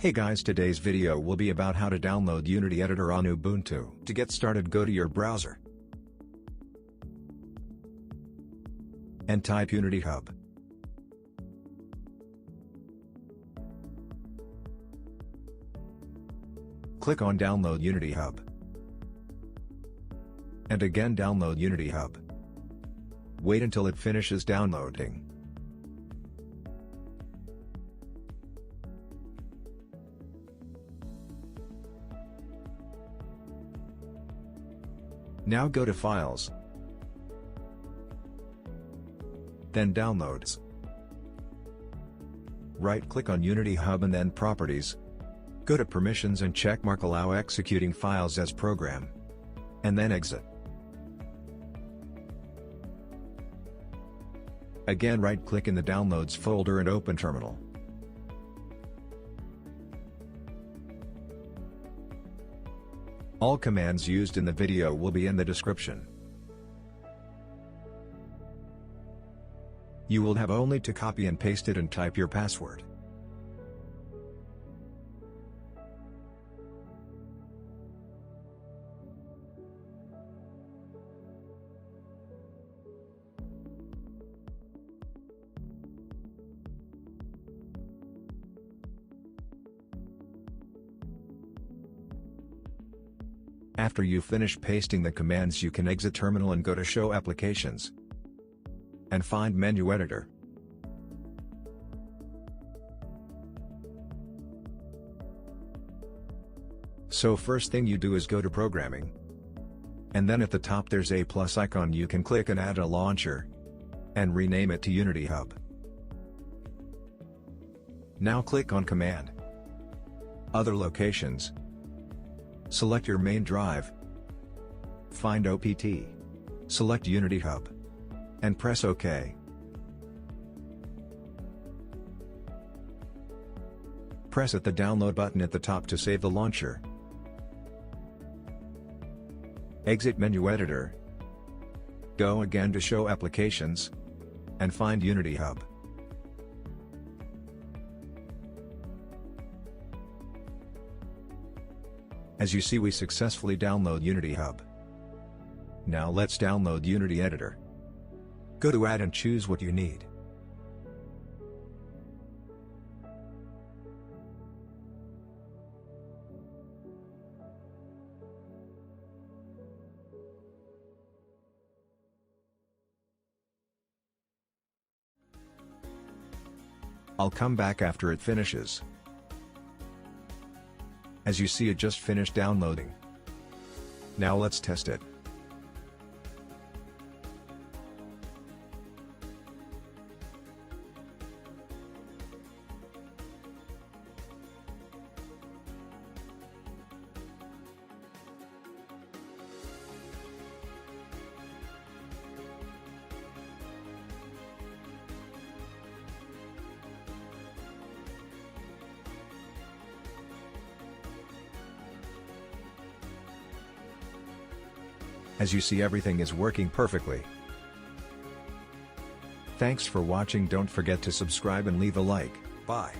Hey guys, today's video will be about how to download Unity Editor on Ubuntu. To get started, go to your browser and type UnityHub. Click on Download UnityHub. And again download UnityHub. Wait until it finishes downloading. Now go to Files, then Downloads. Right-click on UnityHub and then Properties. Go to Permissions and checkmark Allow executing files as program. And then exit. Again right-click in the Downloads folder and open Terminal. All commands used in the video will be in the description. You will have only to copy and paste it and type your password. After you finish pasting the commands, you can exit Terminal and go to Show Applications and find Menu Editor. So first thing you do is go to Programming, and then at the top there's a plus icon. You can click and add a launcher and rename it to UnityHub. Now click on Command, Other Locations. Select your main drive, find OPT, select UnityHub, and press OK. Press at the download button at the top to save the launcher. Exit Menu Editor. Go again to Show Applications, and find UnityHub. As you see, we successfully download UnityHub. Now let's download Unity Editor. Go to Add and choose what you need. I'll come back after it finishes. As you see, it just finished downloading. Now let's test it. As you see, everything is working perfectly. Thanks for watching. Don't forget to subscribe and leave a like. Bye.